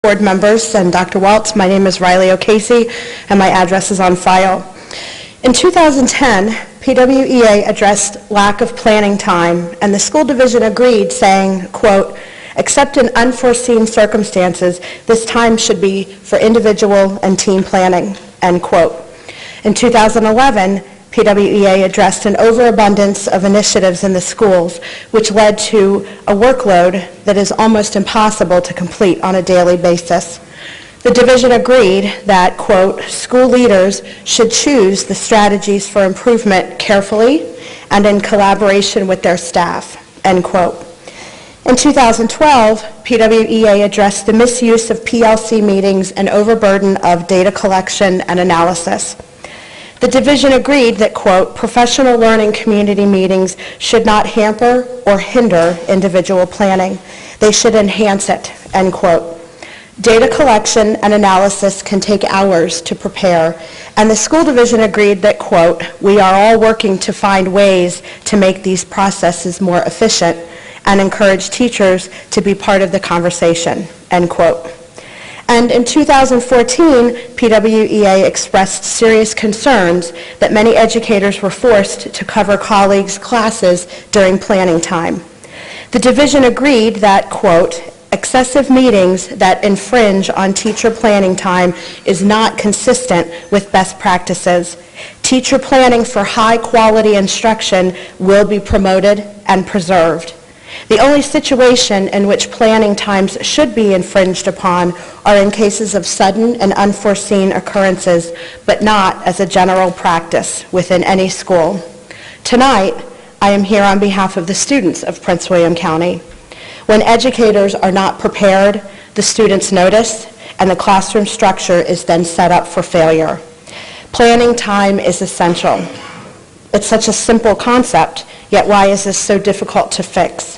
Board members and Dr. Waltz, my name is Riley O'Casey and my address is on file. In 2010, PWEA addressed lack of planning time and the school division agreed saying, quote, except in unforeseen circumstances, this time should be for individual and team planning, end quote. In 2011, PWEA addressed an overabundance of initiatives in the schools, which led to a workload that is almost impossible to complete on a daily basis. The division agreed that, quote, school leaders should choose the strategies for improvement carefully and in collaboration with their staff, end quote. In 2012, PWEA addressed the misuse of PLC meetings and overburden of data collection and analysis. The division agreed that, quote, professional learning community meetings should not hamper or hinder individual planning. They should enhance it, end quote. Data collection and analysis can take hours to prepare, and the school division agreed that, quote, we are all working to find ways to make these processes more efficient and encourage teachers to be part of the conversation, end quote. And in 2014, PWEA expressed serious concerns that many educators were forced to cover colleagues' classes during planning time. The division agreed that, quote, excessive meetings that infringe on teacher planning time is not consistent with best practices. Teacher planning for high-quality instruction will be promoted and preserved. The only situation in which planning times should be infringed upon are in cases of sudden and unforeseen occurrences, but not as a general practice within any school. Tonight, I am here on behalf of the students of Prince William County. When educators are not prepared, the students notice, and the classroom structure is then set up for failure. Planning time is essential. It's such a simple concept, yet why is this so difficult to fix?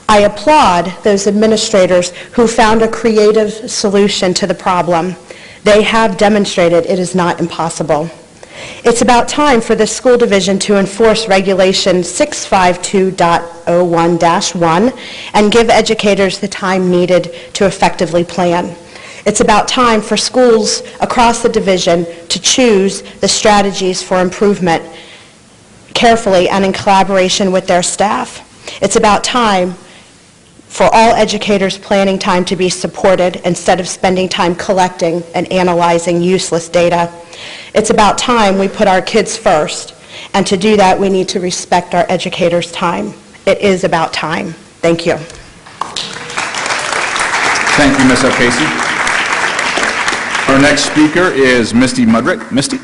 I applaud those administrators who found a creative solution to the problem. They have demonstrated it is not impossible. It's about time for the school division to enforce Regulation 652.01-1 and give educators the time needed to effectively plan. It's about time for schools across the division to choose the strategies for improvement carefully and in collaboration with their staff. It's about time for all educators' planning time to be supported instead of spending time collecting and analyzing useless data. It's about time we put our kids first, and to do that we need to respect our educators' time. It is about time. Thank you. Thank you, Ms. O'Casey. Our next speaker is Misty Mudryk. Misty.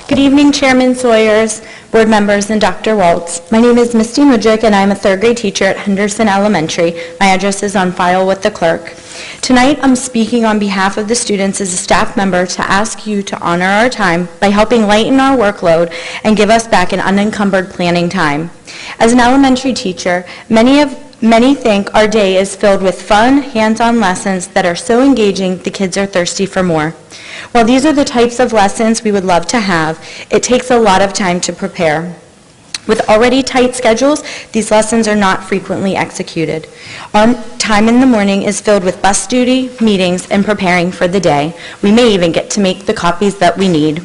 Good evening, Chairman Sawyers, board members, and Dr. Waltz. My name is Misty Mudryk, and I'm a third grade teacher at Henderson Elementary. My address is on file with the clerk. Tonight, I'm speaking on behalf of the students as a staff member to ask you to honor our time by helping lighten our workload and give us back an unencumbered planning time. As an elementary teacher, many think our day is filled with fun, hands-on lessons that are so engaging the kids are thirsty for more. While these are the types of lessons we would love to have, it takes a lot of time to prepare. With already tight schedules, these lessons are not frequently executed. Our time in the morning is filled with bus duty, meetings, and preparing for the day. We may even get to make the copies that we need.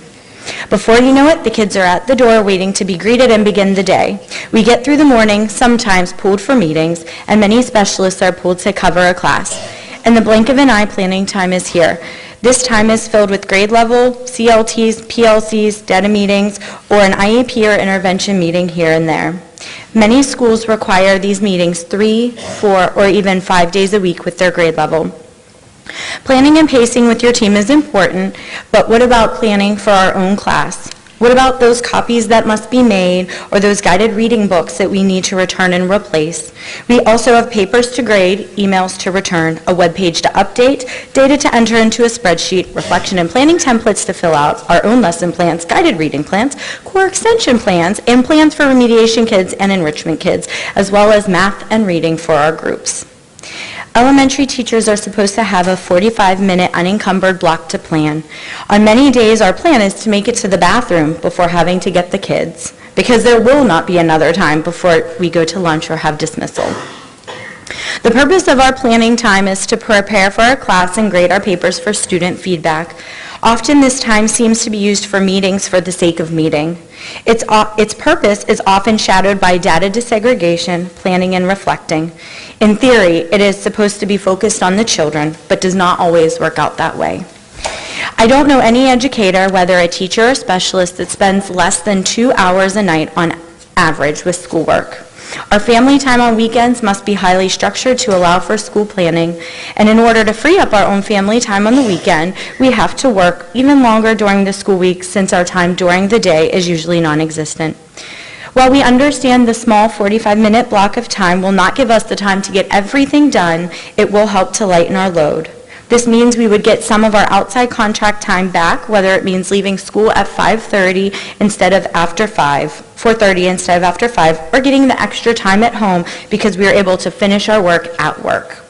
Before you know it, the kids are at the door waiting to be greeted and begin the day. We get through the morning, sometimes pulled for meetings, and many specialists are pulled to cover a class. In the blink of an eye, planning time is here. This time is filled with grade level, CLTs, PLCs, data meetings, or an IEP or intervention meeting here and there. Many schools require these meetings 3, 4, or even 5 days a week with their grade level. Planning and pacing with your team is important, but what about planning for our own class? What about those copies that must be made or those guided reading books that we need to return and replace? We also have papers to grade, emails to return, a web page to update, data to enter into a spreadsheet, reflection and planning templates to fill out, our own lesson plans, guided reading plans, core extension plans, and plans for remediation kids and enrichment kids, as well as math and reading for our groups. Elementary teachers are supposed to have a 45-minute unencumbered block to plan. On many days, our plan is to make it to the bathroom before having to get the kids, because there will not be another time before we go to lunch or have dismissal. The purpose of our planning time is to prepare for our class and grade our papers for student feedback. Often this time seems to be used for meetings for the sake of meeting. Its purpose is often shadowed by data desegregation, planning, and reflecting. In theory, it is supposed to be focused on the children, but does not always work out that way. I don't know any educator, whether a teacher or specialist, that spends less than 2 hours a night on average with schoolwork. Our family time on weekends must be highly structured to allow for school planning, and in order to free up our own family time on the weekend, we have to work even longer during the school week since our time during the day is usually non-existent. While we understand the small 45-minute block of time will not give us the time to get everything done, it will help to lighten our load. This means we would get some of our outside contract time back, whether it means leaving school at 5:30 instead of after 5, 4:30 instead of after 5, or getting the extra time at home because we are able to finish our work at work.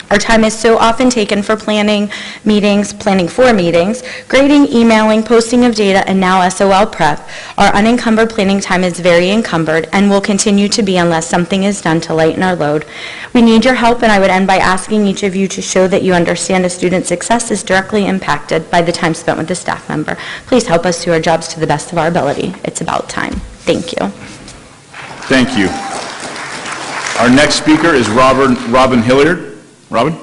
Our time is so often taken for planning for meetings, grading, emailing, posting of data, and now SOL prep. Our unencumbered planning time is very encumbered and will continue to be unless something is done to lighten our load. We need your help, and I would end by asking each of you to show that you understand a student's success is directly impacted by the time spent with the staff member. Please help us do our jobs to the best of our ability. It's about time. Thank you. Thank you. Our next speaker is Robin Hilliard. Robin?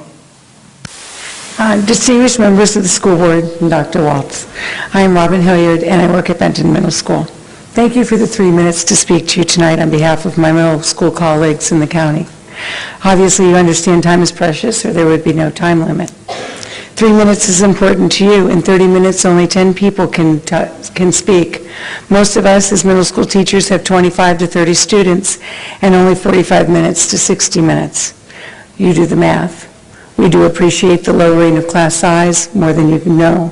Distinguished members of the school board and Dr. Waltz, I am Robin Hilliard and I work at Benton Middle School. Thank you for the 3 minutes to speak to you tonight on behalf of my middle school colleagues in the county. Obviously, you understand time is precious or there would be no time limit. 3 minutes is important to you. In 30 minutes, only 10 people can speak. Most of us as middle school teachers have 25 to 30 students and only 45 minutes to 60 minutes. You do the math. We do appreciate the lowering of class size more than you know.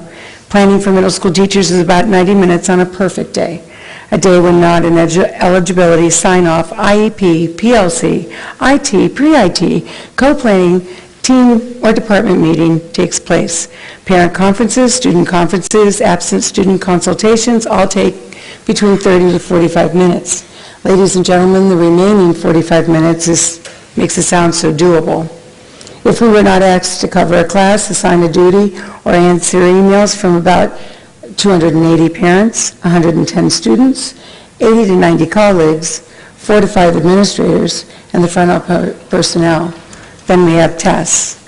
Planning for middle school teachers is about 90 minutes on a perfect day, a day when not an eligibility sign-off, IEP, PLC, IT, pre-IT, co-planning, team or department meeting takes place. Parent conferences, student conferences, absent student consultations all take between 30 to 45 minutes. Ladies and gentlemen, the remaining 45 minutes makes it sound so doable. If we were not asked to cover a class, assign a duty, or answer emails from about 280 parents, 110 students, 80 to 90 colleagues, 4 to 5 administrators, and the front office personnel, then we have tests.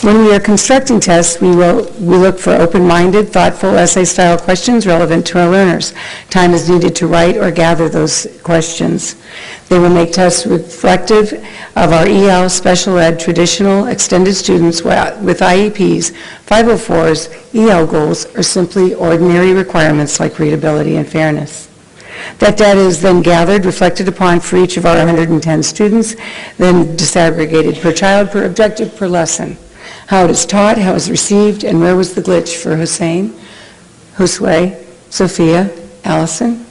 When we are constructing tests, we look for open-minded, thoughtful, essay-style questions relevant to our learners. Time is needed to write or gather those questions. They will make tests reflective of our EL, special ed, traditional, extended students with IEPs, 504s, EL goals, or simply ordinary requirements like readability and fairness. That data is then gathered, reflected upon for each of our 110 students, then disaggregated per child, per objective, per lesson. How it is taught, how it is received, and where was the glitch for Hussein, Josue, Sophia, Allison.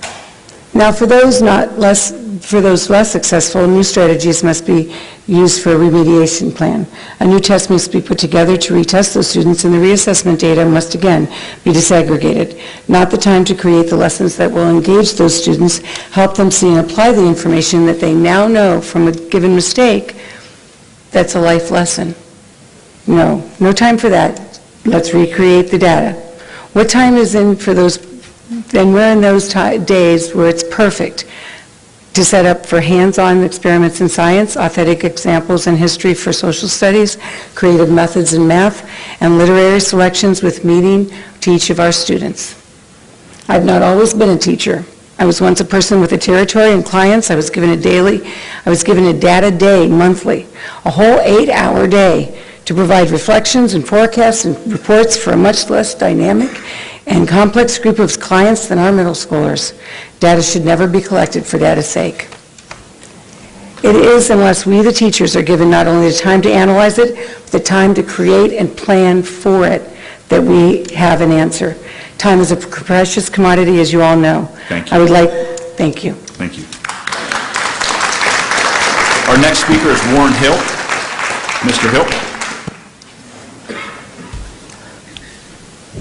Now, for those less successful, new strategies must be used for a remediation plan. A new test must be put together to retest those students, and the reassessment data must again be disaggregated. Not the time to create the lessons that will engage those students, help them see and apply the information that they now know from a given mistake. That's a life lesson. No time for that. Let's recreate the data. What time is in for those, then we're in those days where it's perfect to set up for hands-on experiments in science, authentic examples in history for social studies, creative methods in math, and literary selections with meaning to each of our students. I've not always been a teacher. I was once a person with a territory and clients. I was given a data day monthly, a whole 8-hour day to provide reflections and forecasts and reports for a much less dynamic and complex group of clients than our middle schoolers. Data should never be collected for data's sake. It is unless we, the teachers, are given not only the time to analyze it, but the time to create and plan for it, that we have an answer. Time is a precious commodity, as you all know. Thank you. Thank you. Thank you. Our next speaker is Warren Hill. Mr. Hill.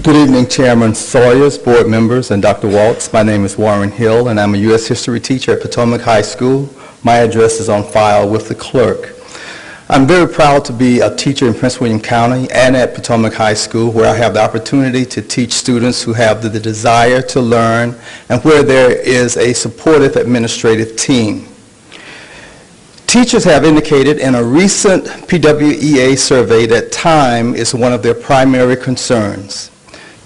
Good evening, Chairman Sawyers, board members, and Dr. Waltz. My name is Warren Hill, and I'm a U.S. history teacher at Potomac High School. My address is on file with the clerk. I'm very proud to be a teacher in Prince William County and at Potomac High School, where I have the opportunity to teach students who have the desire to learn and where there is a supportive administrative team. Teachers have indicated in a recent PWEA survey that time is one of their primary concerns.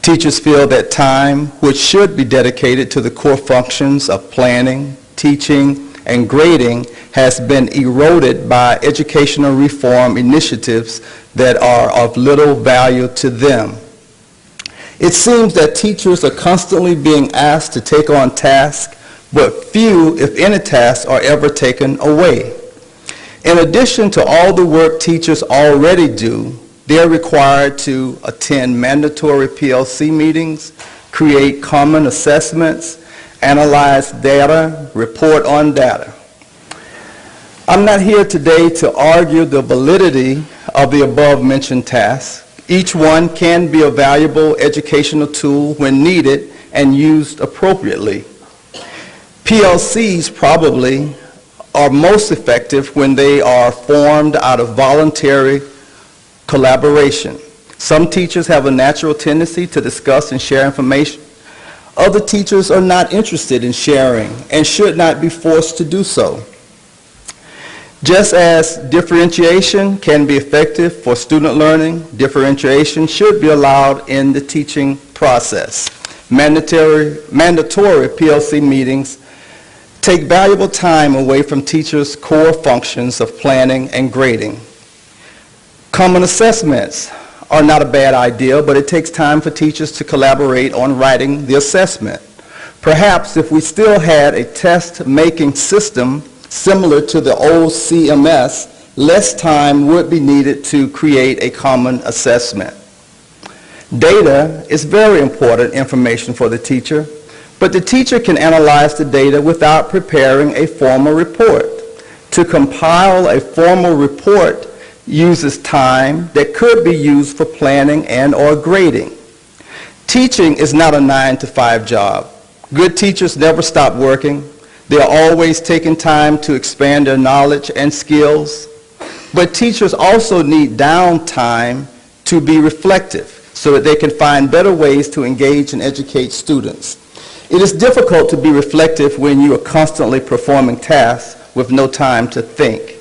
Teachers feel that time, which should be dedicated to the core functions of planning, teaching, and grading, has been eroded by educational reform initiatives that are of little value to them. It seems that teachers are constantly being asked to take on tasks, but few, if any, tasks are ever taken away. In addition to all the work teachers already do, they're required to attend mandatory PLC meetings, create common assessments, analyze data, report on data. I'm not here today to argue the validity of the above-mentioned tasks. Each one can be a valuable educational tool when needed and used appropriately. PLCs probably are most effective when they are formed out of voluntary collaboration. Some teachers have a natural tendency to discuss and share information. Other teachers are not interested in sharing and should not be forced to do so. Just as differentiation can be effective for student learning, differentiation should be allowed in the teaching process. Mandatory PLC meetings take valuable time away from teachers' core functions of planning and grading. Common assessments are not a bad idea, but it takes time for teachers to collaborate on writing the assessment. Perhaps if we still had a test-making system similar to the old CMS, less time would be needed to create a common assessment. Data is very important information for the teacher, but the teacher can analyze the data without preparing a formal report. To compile a formal report uses time that could be used for planning and/or grading. Teaching is not a 9-to-5 job. Good teachers never stop working. They are always taking time to expand their knowledge and skills. But teachers also need downtime to be reflective so that they can find better ways to engage and educate students. It is difficult to be reflective when you are constantly performing tasks with no time to think.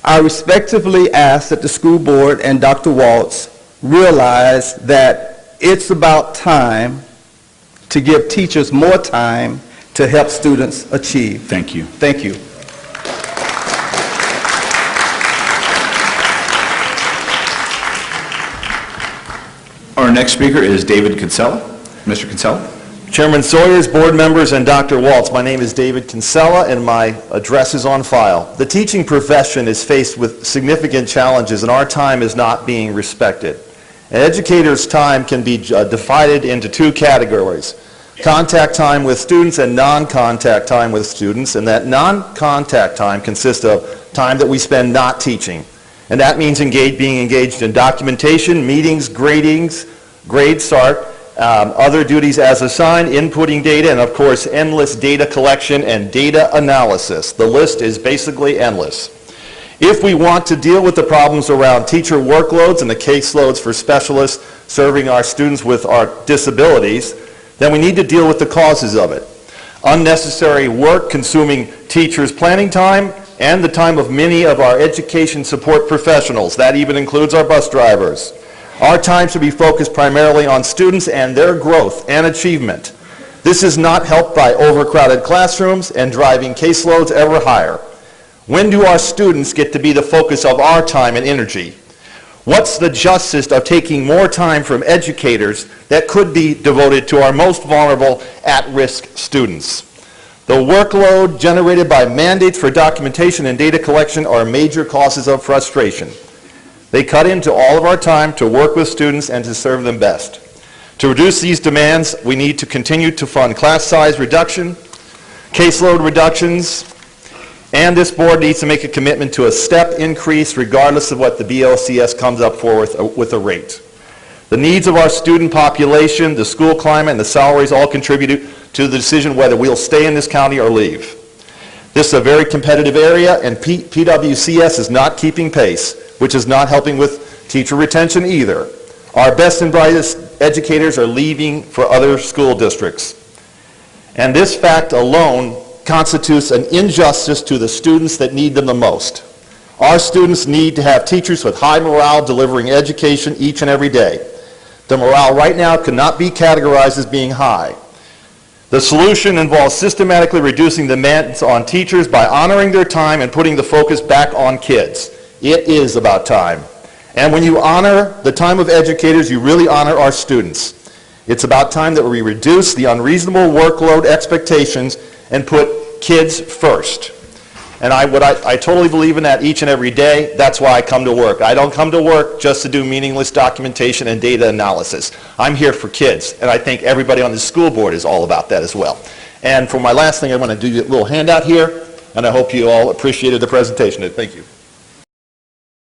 I respectfully ask that the school board and Dr. Waltz realize that it's about time to give teachers more time to help students achieve. Thank you. Thank you. Our next speaker is David Kinsella. Mr. Kinsella. Chairman Sawyers, board members, and Dr. Waltz, my name is David Kinsella, and my address is on file. The teaching profession is faced with significant challenges, and our time is not being respected. An educator's time can be divided into two categories: contact time with students and non-contact time with students, and that non-contact time consists of time that we spend not teaching. And that means being engaged in documentation, meetings, grades, other duties as assigned, inputting data, and of course endless data collection and data analysis. The list is basically endless. If we want to deal with the problems around teacher workloads and the caseloads for specialists serving our students with our disabilities, then we need to deal with the causes of it. Unnecessary work consuming teachers' planning time and the time of many of our education support professionals. That even includes our bus drivers. Our time should be focused primarily on students and their growth and achievement. This is not helped by overcrowded classrooms and driving caseloads ever higher. When do our students get to be the focus of our time and energy? What's the justice of taking more time from educators that could be devoted to our most vulnerable at-risk students? The workload generated by mandates for documentation and data collection are major causes of frustration. They cut into all of our time to work with students and to serve them best. To reduce these demands, we need to continue to fund class size reduction, caseload reductions, and this board needs to make a commitment to a step increase regardless of what the BLCS comes up for with a rate. The needs of our student population, the school climate, and the salaries all contribute to the decision whether we'll stay in this county or leave. This is a very competitive area, and PWCS is not keeping pace, which is not helping with teacher retention either. Our best and brightest educators are leaving for other school districts. And this fact alone constitutes an injustice to the students that need them the most. Our students need to have teachers with high morale delivering education each and every day. The morale right now cannot be categorized as being high. The solution involves systematically reducing demands on teachers by honoring their time and putting the focus back on kids. It is about time. And when you honor the time of educators, you really honor our students. It's about time that we reduce the unreasonable workload expectations and put kids first. And I totally believe in that each and every day. That's why I come to work. I don't come to work just to do meaningless documentation and data analysis. I'm here for kids, and I think everybody on the school board is all about that as well. And for my last thing, I want to do a little handout here, and I hope you all appreciated the presentation. Thank you.